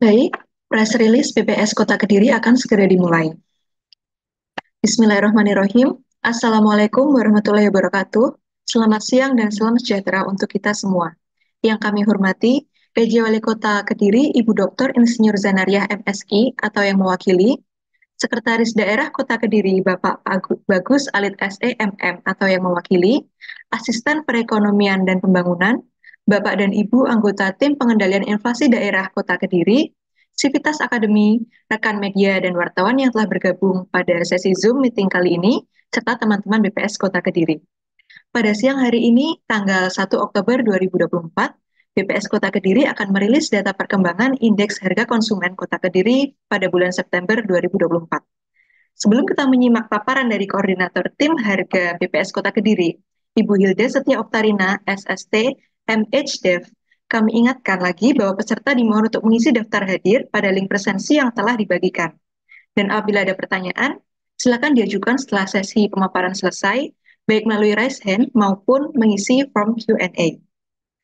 Baik, press release BPS Kota Kediri akan segera dimulai. Bismillahirrahmanirrahim. Assalamualaikum warahmatullahi wabarakatuh. Selamat siang dan salam sejahtera untuk kita semua. Yang kami hormati, PJ Wali Kota Kediri, Ibu Dr. Insinyur Zanariah MSI atau yang mewakili, Sekretaris Daerah Kota Kediri, Bapak Bagus Alit SE MM atau yang mewakili, Asisten Perekonomian dan Pembangunan, Bapak dan Ibu anggota Tim Pengendalian Inflasi Daerah Kota Kediri, Sivitas Akademi, rekan media dan wartawan yang telah bergabung pada sesi Zoom meeting kali ini, serta teman-teman BPS Kota Kediri. Pada siang hari ini, tanggal 1 Oktober 2024, BPS Kota Kediri akan merilis data perkembangan Indeks Harga Konsumen Kota Kediri pada bulan September 2024. Sebelum kita menyimak paparan dari Koordinator Tim Harga BPS Kota Kediri, Ibu Hilda Setia Oktarina, SST, MHDev, kami ingatkan lagi bahwa peserta dimohon untuk mengisi daftar hadir pada link presensi yang telah dibagikan. Dan apabila ada pertanyaan, silakan diajukan setelah sesi pemaparan selesai, baik melalui raise hand maupun mengisi form Q&A.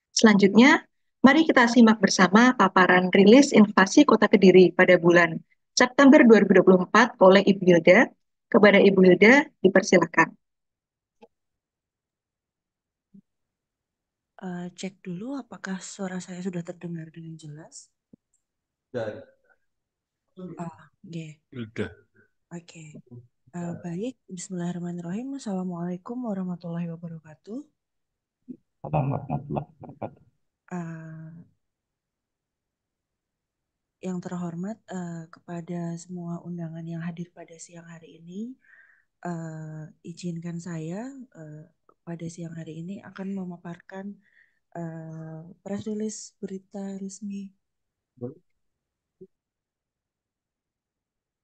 Selanjutnya, mari kita simak bersama paparan rilis inflasi Kota Kediri pada bulan September 2024 oleh Ibu Hilda. Kepada Ibu Hilda, dipersilakan. Cek dulu apakah suara saya sudah terdengar dengan jelas. Oke. Oke. Baik, Bismillahirrahmanirrahim. Assalamualaikum warahmatullahi wabarakatuh. Uh, yang terhormat kepada semua undangan yang hadir pada siang hari ini, izinkan saya pada siang hari ini akan memaparkan press release berita resmi.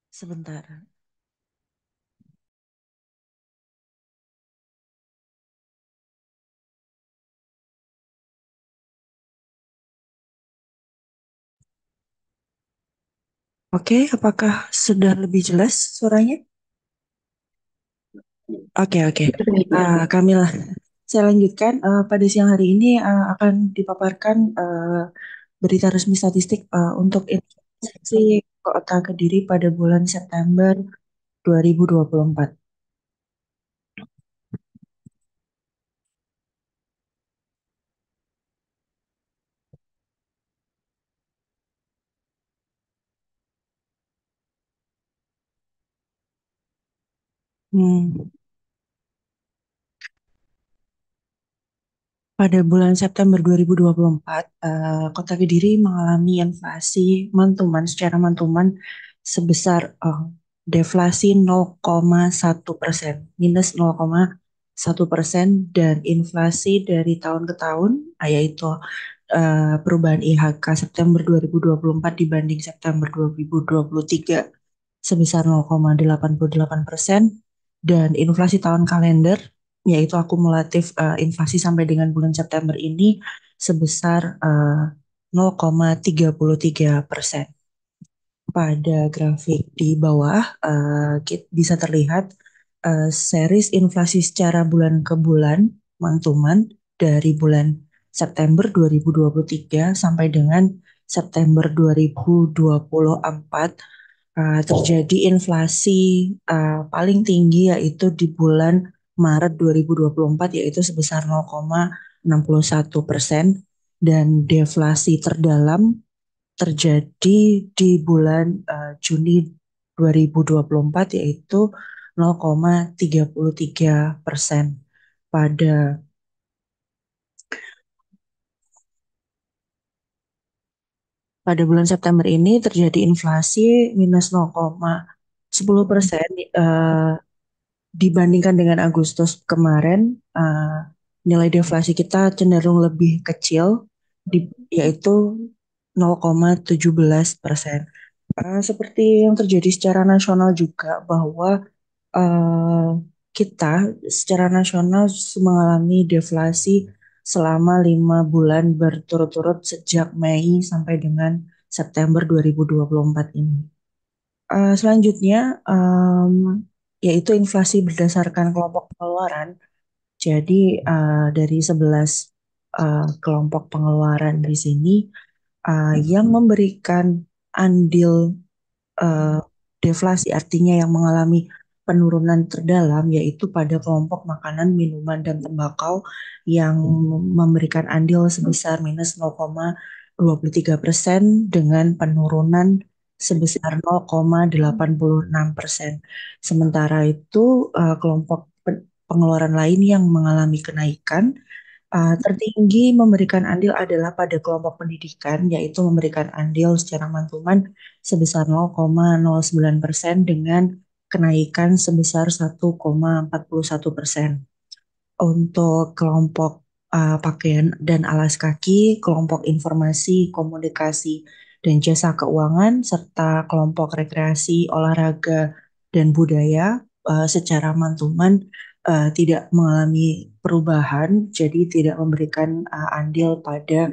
Sebentar. Oke, apakah sudah lebih jelas suaranya? Oke. Kamilah, saya lanjutkan. Pada siang hari ini akan dipaparkan berita resmi statistik untuk inflasi Kota Kediri pada bulan September 2024. Hmm. Pada bulan September 2024, Kota Kediri mengalami inflasi secara mantuman sebesar deflasi 0,1%, minus 0,1%, dan inflasi dari tahun ke tahun, yaitu perubahan IHK September 2024 dibanding September 2023 sebesar 0,88%, dan inflasi tahun kalender yaitu akumulatif inflasi sampai dengan bulan September ini sebesar 0,33%. Pada grafik di bawah bisa terlihat series inflasi secara bulan ke bulan mantuman dari bulan September 2023 sampai dengan September 2024. Terjadi inflasi paling tinggi yaitu di bulan Maret 2024 yaitu sebesar 0,61%, dan deflasi terdalam terjadi di bulan Juni 2024 yaitu 0,33%. Pada bulan September ini terjadi inflasi minus 0,10%, dibandingkan dengan Agustus kemarin. Nilai deflasi kita cenderung lebih kecil, yaitu 0,17%. Seperti yang terjadi secara nasional juga, bahwa kita secara nasional mengalami deflasi selama 5 bulan berturut-turut sejak Mei sampai dengan September 2024 ini. Selanjutnya yaitu inflasi berdasarkan kelompok pengeluaran. Jadi dari 11 kelompok pengeluaran di sini yang memberikan andil eh, deflasi, artinya yang mengalami penurunan terdalam, yaitu pada kelompok makanan, minuman, dan tembakau yang memberikan andil sebesar minus 0,23% dengan penurunan sebesar 0,86%. Sementara itu, kelompok pengeluaran lain yang mengalami kenaikan tertinggi memberikan andil adalah pada kelompok pendidikan, yaitu memberikan andil secara mantuman sebesar 0,09% dengan kenaikan sebesar 1,41%. Untuk kelompok pakaian dan alas kaki, kelompok informasi, komunikasi, dan jasa keuangan, serta kelompok rekreasi, olahraga, dan budaya secara mantuman tidak mengalami perubahan, jadi tidak memberikan andil pada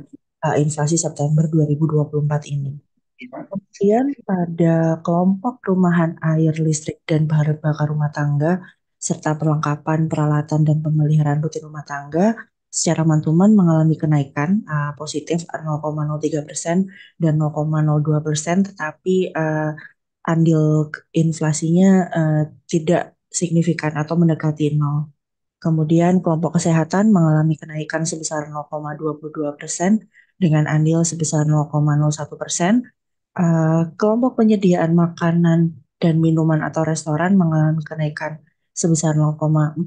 inflasi September 2024 ini. Kemudian pada kelompok perumahan air, listrik, dan bahan bakar rumah tangga, serta perlengkapan peralatan dan pemeliharaan rutin rumah tangga, secara mantuman mengalami kenaikan positif 0,03% dan 0,02%, tetapi andil inflasinya tidak signifikan atau mendekati nol. Kemudian kelompok kesehatan mengalami kenaikan sebesar 0,22% dengan andil sebesar 0,01%. Kelompok penyediaan makanan dan minuman atau restoran mengalami kenaikan sebesar 0,42%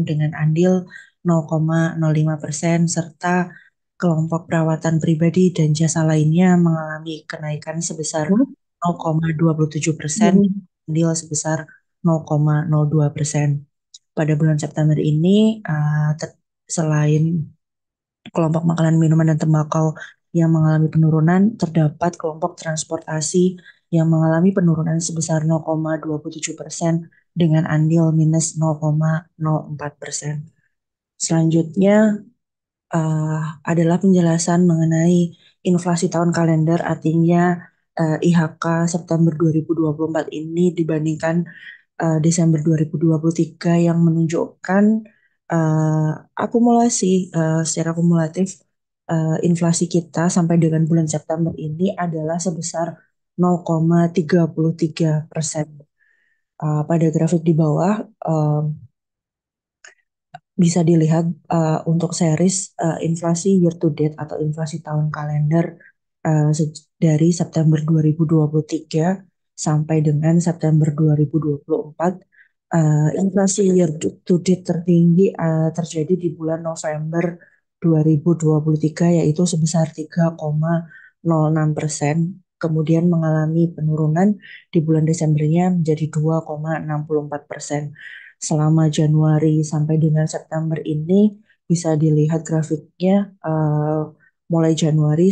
dengan andil 0,05%, serta kelompok perawatan pribadi dan jasa lainnya mengalami kenaikan sebesar 0,27%, andil sebesar 0,02%. Pada bulan September ini, selain kelompok makanan, minuman, dan tembakau yang mengalami penurunan, terdapat kelompok transportasi yang mengalami penurunan sebesar 0,27% dengan andil minus 0,04%. Selanjutnya adalah penjelasan mengenai inflasi tahun kalender, artinya IHK September 2024 ini dibandingkan Desember 2023 yang menunjukkan uh, akumulasi secara kumulatif inflasi kita sampai dengan bulan September ini adalah sebesar 0,33%. Pada grafik di bawah bisa dilihat untuk series inflasi year to date atau inflasi tahun kalender dari September 2023 sampai dengan September 2024. Inflasi year to date tertinggi terjadi di bulan November 2023 yaitu sebesar 3,06%. Kemudian mengalami penurunan di bulan Desembernya menjadi 2,64%. Selama Januari sampai dengan September ini bisa dilihat grafiknya mulai Januari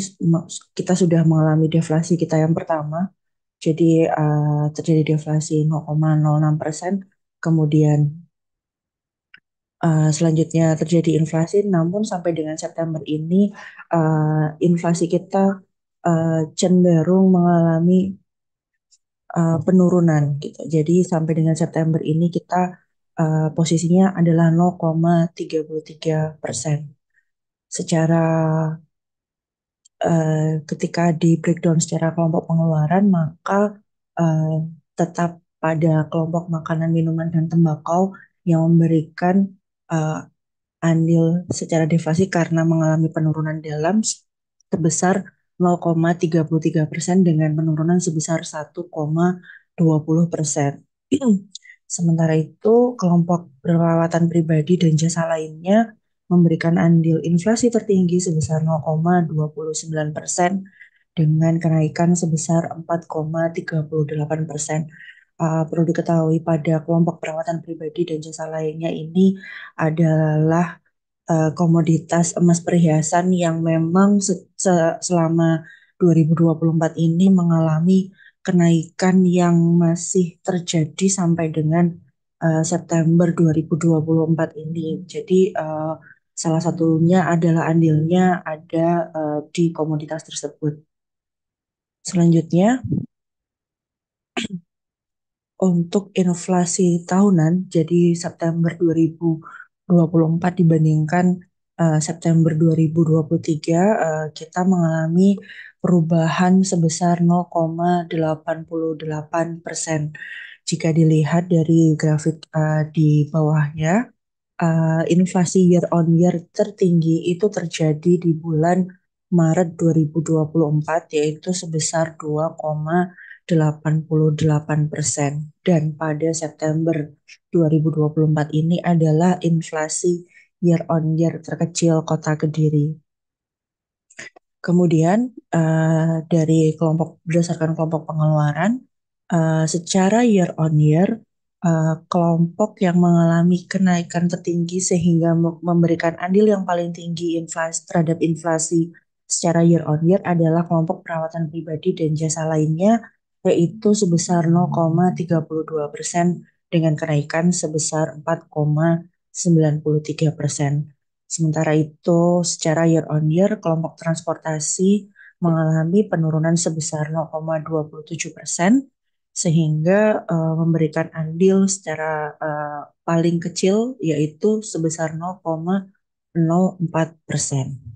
kita sudah mengalami deflasi kita yang pertama. Jadi terjadi deflasi 0,06%. Kemudian selanjutnya terjadi inflasi, namun sampai dengan September ini inflasi kita cenderung mengalami penurunan gitu. Jadi sampai dengan September ini kita posisinya adalah 0,33%. Secara ketika di breakdown secara kelompok pengeluaran, maka eh, tetap pada kelompok makanan, minuman, dan tembakau yang memberikan eh, andil secara deflasi karena mengalami penurunan dalam sebesar 0,33% dengan penurunan sebesar 1,20%. Sementara itu, kelompok peralatan pribadi dan jasa lainnya memberikan andil inflasi tertinggi sebesar 0,29% dengan kenaikan sebesar 4,38%. Perlu diketahui pada kelompok perawatan pribadi dan jasa lainnya ini adalah komoditas emas perhiasan yang memang selama 2024 ini mengalami kenaikan yang masih terjadi sampai dengan September 2024 ini. Jadi salah satunya adalah andilnya ada di komoditas tersebut. Selanjutnya untuk inflasi tahunan, jadi September 2024 dibandingkan September 2023, kita mengalami perubahan sebesar 0,88%. Jika dilihat dari grafik di bawahnya, inflasi year on year tertinggi itu terjadi di bulan Maret 2024, yaitu sebesar 2,88%. Dan pada September 2024 ini adalah inflasi year on year terkecil Kota Kediri. Kemudian dari berdasarkan kelompok pengeluaran, secara year on year, kelompok yang mengalami kenaikan tertinggi sehingga memberikan andil yang paling tinggi terhadap inflasi secara year on year adalah kelompok perawatan pribadi dan jasa lainnya, yaitu sebesar 0,32% dengan kenaikan sebesar 4,93%. Sementara itu, secara year on year, kelompok transportasi mengalami penurunan sebesar 0,27%, sehingga memberikan andil secara paling kecil, yaitu sebesar 0,04%.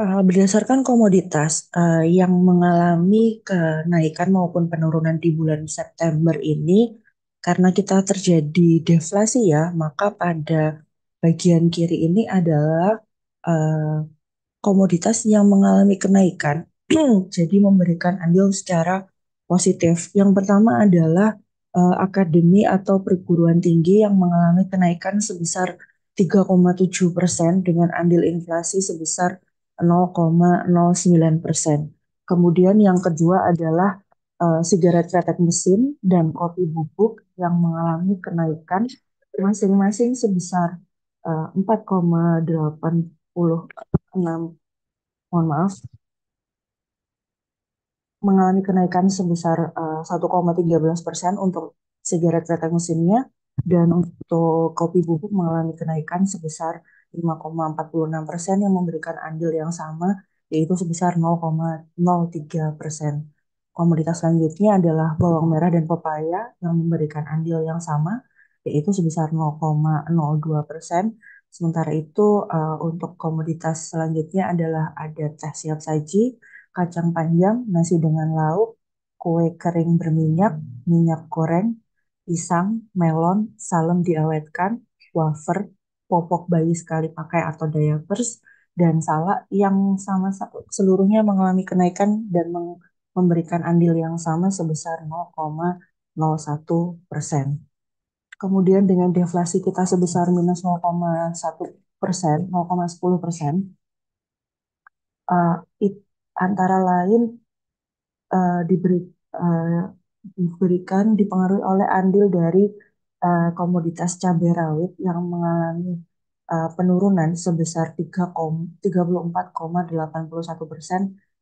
Berdasarkan komoditas yang mengalami kenaikan maupun penurunan di bulan September ini, karena kita terjadi deflasi ya, maka pada bagian kiri ini adalah eh, komoditas yang mengalami kenaikan, jadi memberikan andil secara positif. Yang pertama adalah akademi atau perguruan tinggi yang mengalami kenaikan sebesar 3,7% dengan andil inflasi sebesar 0,09%. Kemudian yang kedua adalah sigaret kretek mesin dan kopi bubuk yang mengalami kenaikan masing-masing sebesar 4,86, mohon maaf, mengalami kenaikan sebesar 1,13% untuk sigaret kretek mesinnya, dan untuk kopi bubuk mengalami kenaikan sebesar 5,46% yang memberikan andil yang sama, yaitu sebesar 0,03%. Komoditas selanjutnya adalah bawang merah dan pepaya yang memberikan andil yang sama, yaitu sebesar 0,02%. Sementara itu, untuk komoditas selanjutnya adalah ada teh siap saji, kacang panjang, nasi dengan lauk, kue kering berminyak, minyak goreng, pisang, melon, salem diawetkan, wafer, popok bayi sekali pakai atau diapers, dan salak yang sama seluruhnya mengalami kenaikan dan memberikan andil yang sama sebesar 0,01%. Kemudian dengan deflasi kita sebesar minus 0,1%, 0,10%, uh, antara lain uh, diberi uh, diberikan dipengaruhi oleh andil dari komoditas cabai rawit yang mengalami penurunan sebesar 34,81%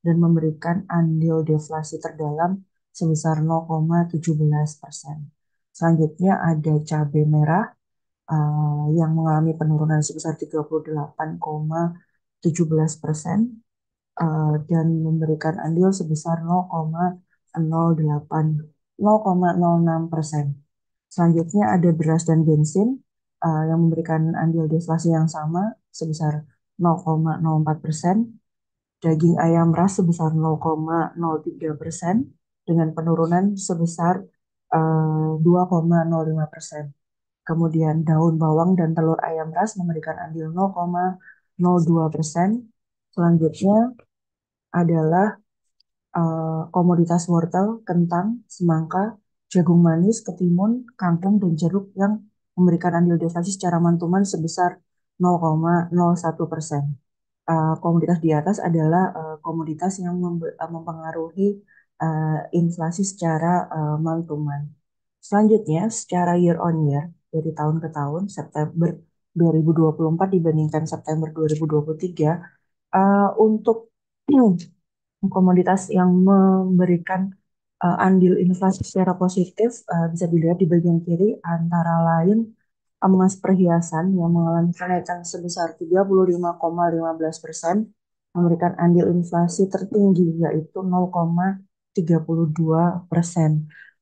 dan memberikan andil deflasi terdalam sebesar 0,17%. Selanjutnya ada cabai merah yang mengalami penurunan sebesar 38,17% dan memberikan andil sebesar 0,08 0,06%. Selanjutnya ada beras dan bensin yang memberikan andil deflasi yang sama sebesar 0,04%, daging ayam ras sebesar 0,03% dengan penurunan sebesar 2,05%. Kemudian daun bawang dan telur ayam ras memberikan andil 0,02%. Selanjutnya adalah komoditas wortel, kentang, semangka, jagung manis, ketimun, kangkung, dan jeruk yang memberikan andil deflasi secara mantuman sebesar 0,01%. Komoditas di atas adalah komoditas yang mempengaruhi inflasi secara mantuman. Selanjutnya, secara year on year, dari tahun ke tahun, September 2024 dibandingkan September 2023, untuk komoditas yang memberikan andil inflasi secara positif bisa dilihat di bagian kiri, antara lain emas perhiasan yang mengalami kenaikan sebesar 35,15%, memberikan andil inflasi tertinggi yaitu 0,32%.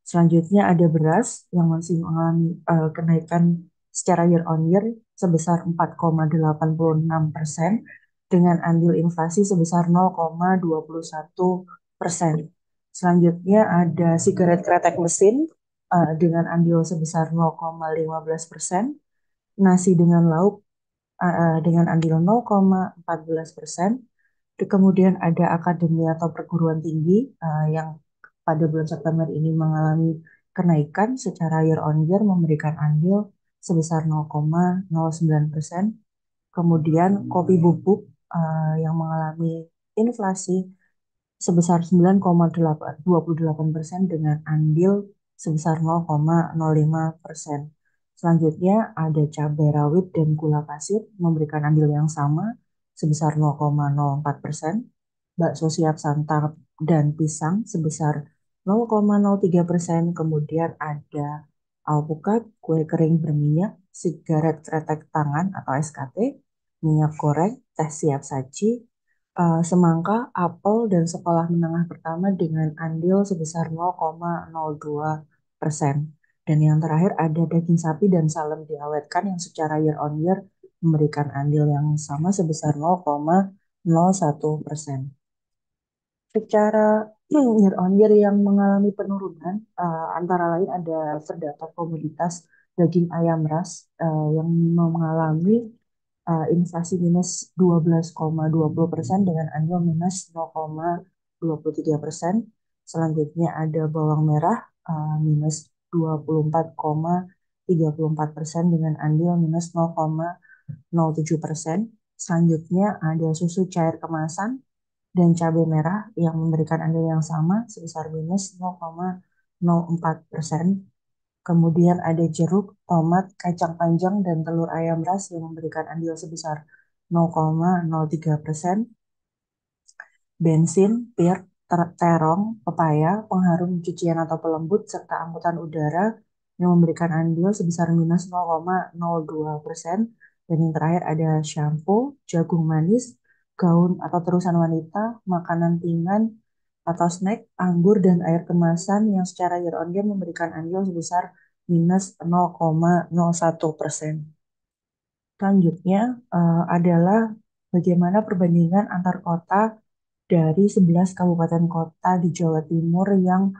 Selanjutnya ada beras yang masih mengalami kenaikan secara year on year sebesar 4,86% dengan andil inflasi sebesar 0,21%. Selanjutnya ada sigaret kretek mesin dengan andil sebesar 0,15%, nasi dengan lauk dengan andil 0,14%. Kemudian ada akademi atau perguruan tinggi yang pada bulan September ini mengalami kenaikan secara year on year memberikan andil sebesar 0,09%. Kemudian kopi bubuk yang mengalami inflasi sebesar 9,28% dengan andil sebesar 0,05%. Selanjutnya ada cabai rawit dan gula pasir memberikan andil yang sama sebesar 0,04%. Bakso siap santap dan pisang sebesar 0,03%. Kemudian ada alpukat, kue kering berminyak, sigaret kretek tangan atau SKT, minyak goreng, teh siap saji, semangka, apel, dan sekolah menengah pertama dengan andil sebesar 0,02%. Dan yang terakhir ada daging sapi dan salem diawetkan yang secara year on year memberikan andil yang sama sebesar 0,01%. Secara year on year yang mengalami penurunan, antara lain ada terdapat komoditas daging ayam ras yang mengalami inflasi minus 12,20% dengan anjlok minus 0,23%. Selanjutnya ada bawang merah minus 24,34% dengan andil minus 0,07%. Selanjutnya ada susu cair kemasan dan cabai merah yang memberikan andil yang sama sebesar minus 0,04%. Kemudian ada jeruk, tomat, kacang panjang, dan telur ayam ras yang memberikan andil sebesar 0,03%. Bensin, pir, terong, pepaya, pengharum cucian atau pelembut, serta angkutan udara yang memberikan andil sebesar minus 0,02%. Dan yang terakhir ada shampoo, jagung manis, gaun atau terusan wanita, makanan ringan atau snack, anggur, dan air kemasan yang secara year on year memberikan andil sebesar minus 0,01%. Selanjutnya adalah bagaimana perbandingan antar kota dari 11 kabupaten kota di Jawa Timur yang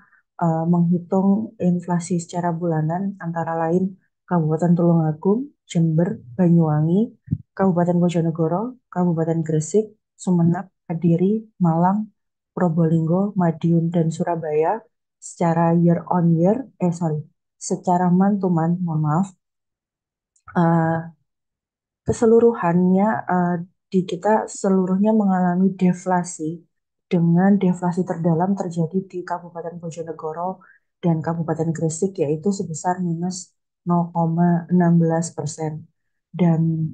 menghitung inflasi secara bulanan antara lain Kabupaten Tulungagung, Jember, Banyuwangi, Kabupaten Bojonegoro, Kabupaten Gresik, Sumeneb, Kediri, Malang, Probolinggo, Madiun, dan Surabaya secara year on year, secara month to month, mohon maaf, eh, keseluruhannya di kita seluruhnya mengalami deflasi dengan deflasi terdalam terjadi di Kabupaten Bojonegoro dan Kabupaten Gresik yaitu sebesar minus 0,16%. Dan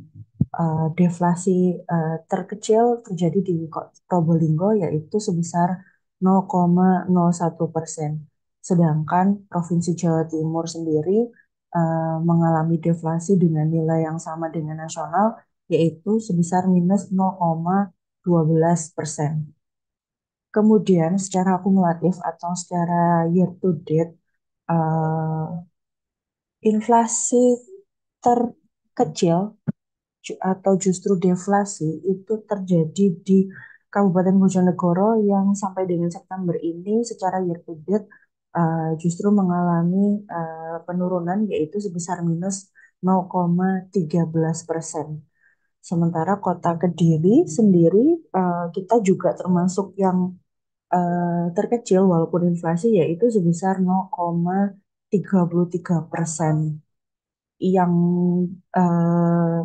deflasi terkecil terjadi di Probolinggo yaitu sebesar 0,01%. Sedangkan Provinsi Jawa Timur sendiri mengalami deflasi dengan nilai yang sama dengan nasional, yaitu sebesar minus 0,12%. Kemudian secara akumulatif atau secara year to date, eh, inflasi terkecil atau justru deflasi itu terjadi di Kabupaten Bojonegoro yang sampai dengan September ini secara year to date justru mengalami penurunan yaitu sebesar minus 0,13%. Sementara kota Kediri sendiri kita juga termasuk yang terkecil walaupun inflasi yaitu sebesar 0,33%. Yang eh,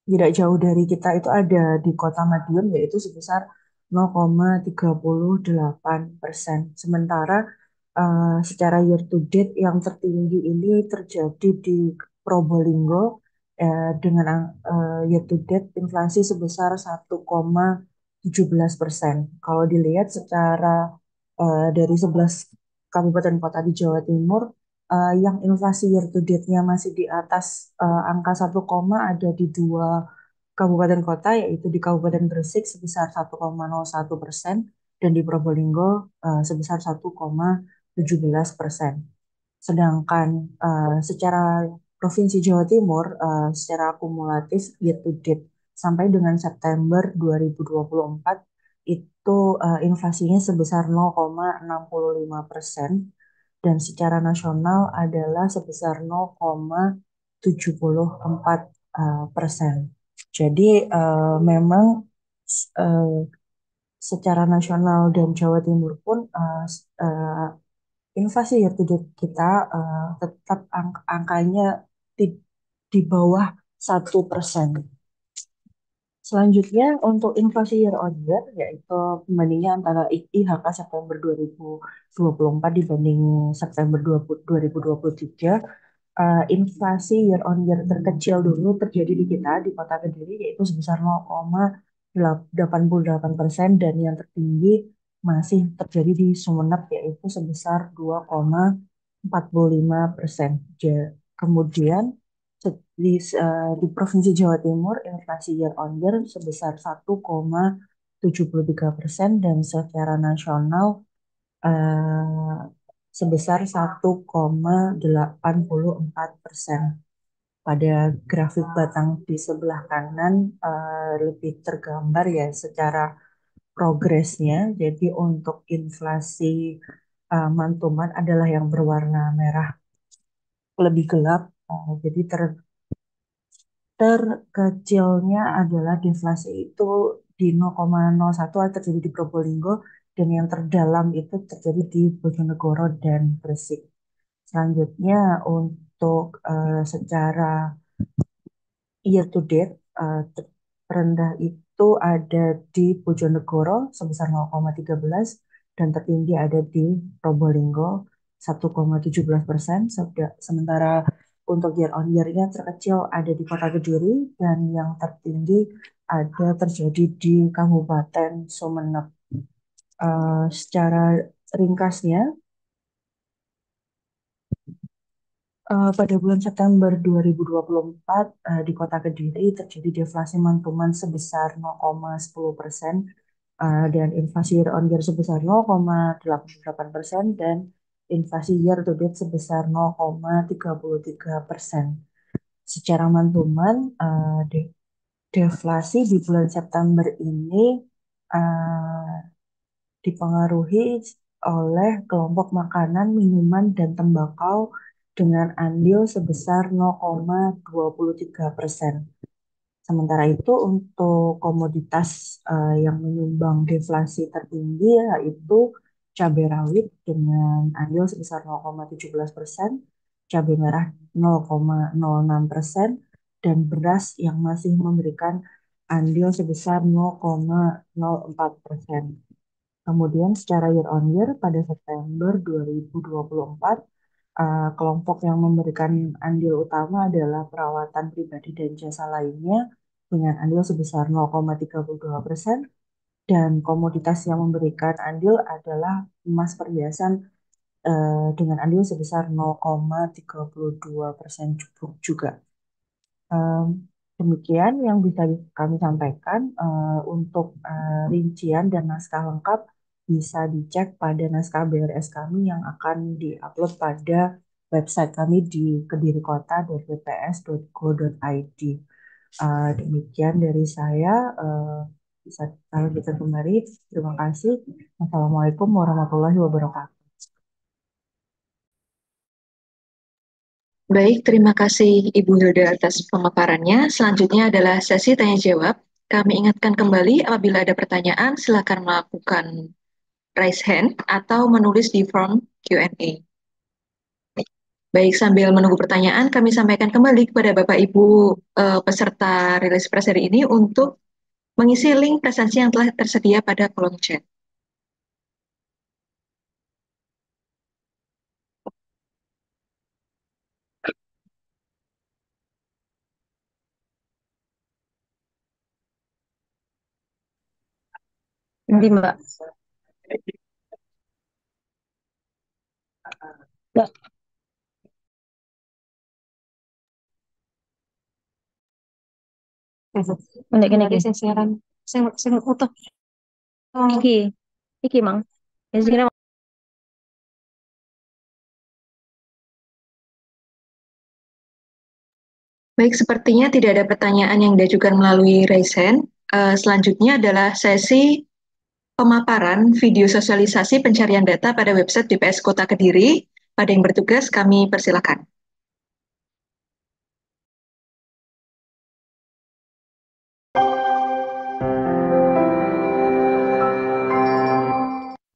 tidak jauh dari kita itu ada di Kota Madiun yaitu sebesar 0,38%. Sementara secara year to date yang tertinggi ini terjadi di Probolinggo dengan year to date inflasi sebesar 1,17%. Kalau dilihat secara dari 11 kabupaten kota di Jawa Timur, yang inflasi year to date-nya masih di atas angka 1, ada di dua kabupaten kota, yaitu di Kabupaten Gresik sebesar 1,01% dan di Probolinggo sebesar 1,17%. Sedangkan secara Provinsi Jawa Timur secara akumulatif year to date sampai dengan September 2024 itu inflasinya sebesar 0,65% dan secara nasional adalah sebesar 0,74%. Jadi memang eh, secara nasional dan Jawa Timur pun inflasi year to date kita tetap angkanya di, di bawah 1%. Selanjutnya untuk inflasi year on year yaitu pembandingnya antara IHK September 2024 dibanding September 2023. Inflasi year on year terkecil dulu terjadi di kita di Kota Kediri yaitu sebesar 0,88% dan yang tertinggi masih terjadi di Sumeneb yaitu sebesar 2,45%. Kemudian di Provinsi Jawa Timur inflasi year on year sebesar 1,73% dan secara nasional eh, sebesar 1,84%. Pada grafik batang di sebelah kanan lebih tergambar ya secara progresnya. Jadi untuk inflasi mantuman adalah yang berwarna merah lebih gelap. Jadi terkecilnya adalah deflasi itu di 0,01 terjadi di Probolinggo dan yang terdalam itu terjadi di Bojonegoro dan Gresik. Selanjutnya untuk secara year to date terendah itu ada di Bojonegoro sebesar 0,13 dan tertinggi ada di Probolinggo 1,17%. Sementara untuk year on year-nya terkecil ada di Kota Kediri dan yang tertinggi ada terjadi di Kabupaten Sumeneb. Secara ringkasnya, pada bulan September 2024 di Kota Kediri terjadi deflasi mantuman sebesar 0,10% dan inflasi year on year sebesar 0,88% dan inflasi year to date sebesar 0,33%. Secara mantuman, deflasi di bulan September ini uh, dipengaruhi oleh kelompok makanan, minuman, dan tembakau dengan andil sebesar 0,23%. Sementara itu untuk komoditas yang menyumbang deflasi tertinggi yaitu cabai rawit dengan andil sebesar 0,17%, cabai merah 0,06%, dan beras yang masih memberikan andil sebesar 0,04%. Kemudian secara year on year pada September 2024, kelompok yang memberikan andil utama adalah perawatan pribadi dan jasa lainnya dengan andil sebesar 0,32% dan komoditas yang memberikan andil adalah emas perhiasan dengan andil sebesar 0,32% juga. Em, Demikian yang bisa kami sampaikan. Untuk rincian dan naskah lengkap bisa dicek pada naskah BRS kami yang akan diupload pada website kami di kedirikota.bps.go.id. Demikian dari saya. Bisa kami lanjutkan kembali. Terima kasih. Wassalamualaikum warahmatullahi wabarakatuh. Baik, terima kasih Ibu Hilda atas pemaparannya. Selanjutnya adalah sesi tanya jawab. Kami ingatkan kembali apabila ada pertanyaan, silakan melakukan raise hand atau menulis di form Q&A. Baik, sambil menunggu pertanyaan, kami sampaikan kembali kepada Bapak Ibu peserta rilis press hari ini untuk mengisi link presensi yang telah tersedia pada kolom chat. Nanti Mbak. Mbak, Mendek kene iki. Sing siaran, sing utuh. Iki. Iki, Mang. Ya segini Baik, sepertinya tidak ada pertanyaan yang diajukan melalui raise hand. Selanjutnya adalah sesi pemaparan video sosialisasi pencarian data pada website BPS Kota Kediri. Pada yang bertugas, kami persilakan.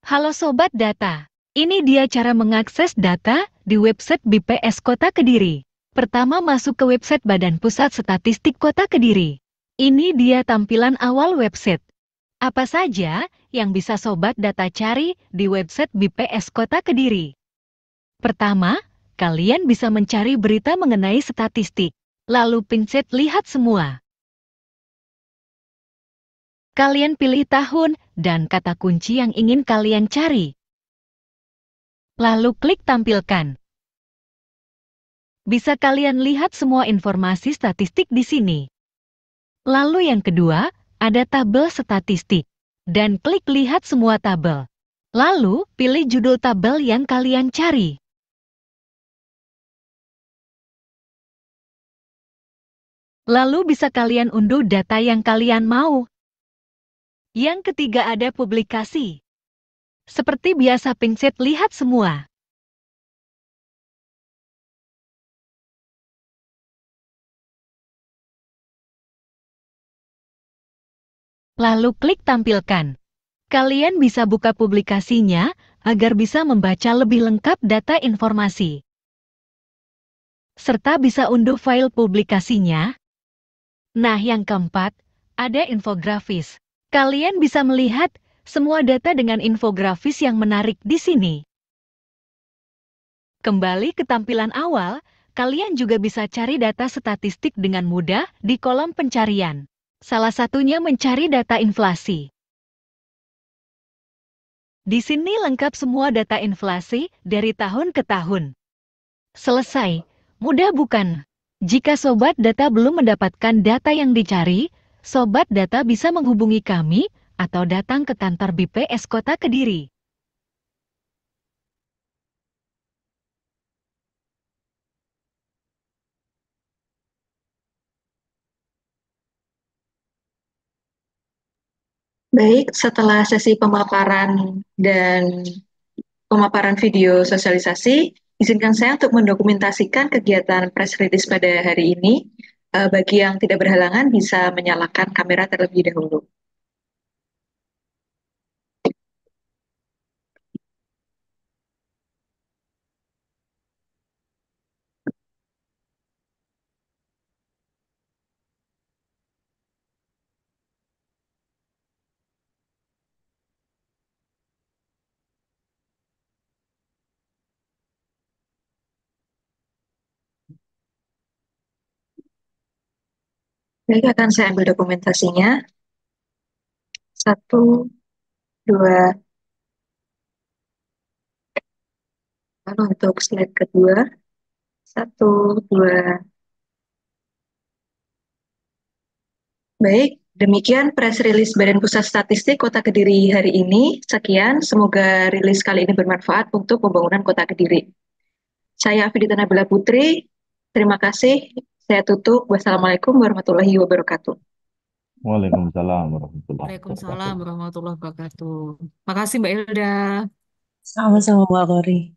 Halo Sobat Data, ini dia cara mengakses data di website BPS Kota Kediri. Pertama masuk ke website Badan Pusat Statistik Kota Kediri. Ini dia tampilan awal website. Apa saja yang bisa Sobat Data cari di website BPS Kota Kediri? Pertama, kalian bisa mencari berita mengenai statistik. Lalu pencet lihat semua. Kalian pilih tahun dan kata kunci yang ingin kalian cari. Lalu klik tampilkan. Bisa kalian lihat semua informasi statistik di sini. Lalu yang kedua, ada tabel statistik. Dan klik lihat semua tabel. Lalu, pilih judul tabel yang kalian cari. Lalu bisa kalian unduh data yang kalian mau. Yang ketiga ada publikasi. Seperti biasa pencet lihat semua. Lalu klik tampilkan. Kalian bisa buka publikasinya agar bisa membaca lebih lengkap data informasi. Serta bisa unduh file publikasinya. Nah, yang keempat, ada infografis. Kalian bisa melihat semua data dengan infografis yang menarik di sini. Kembali ke tampilan awal, kalian juga bisa cari data statistik dengan mudah di kolom pencarian. Salah satunya mencari data inflasi. Di sini lengkap semua data inflasi dari tahun ke tahun. Selesai. Mudah bukan? Jika Sobat Data belum mendapatkan data yang dicari, Sobat Data bisa menghubungi kami atau datang ke kantor BPS Kota Kediri. Baik, setelah sesi pemaparan dan pemaparan video sosialisasi, izinkan saya untuk mendokumentasikan kegiatan press release pada hari ini. Bagi yang tidak berhalangan bisa menyalakan kamera terlebih dahulu. Baik, akan saya ambil dokumentasinya. Satu, dua, lalu untuk slide kedua. Satu, dua. Baik, demikian press release Badan Pusat Statistik Kota Kediri hari ini. Sekian, semoga rilis kali ini bermanfaat untuk pembangunan Kota Kediri. Saya Afidita Nabila Putri, terima kasih. Saya tutup. Wassalamualaikum warahmatullahi wabarakatuh. Waalaikumsalam warahmatullahi Waalaikumsalam wabarakatuh. warahmatullahi wabarakatuh. Makasih Mbak Hilda. Sama-sama Mbak Kori.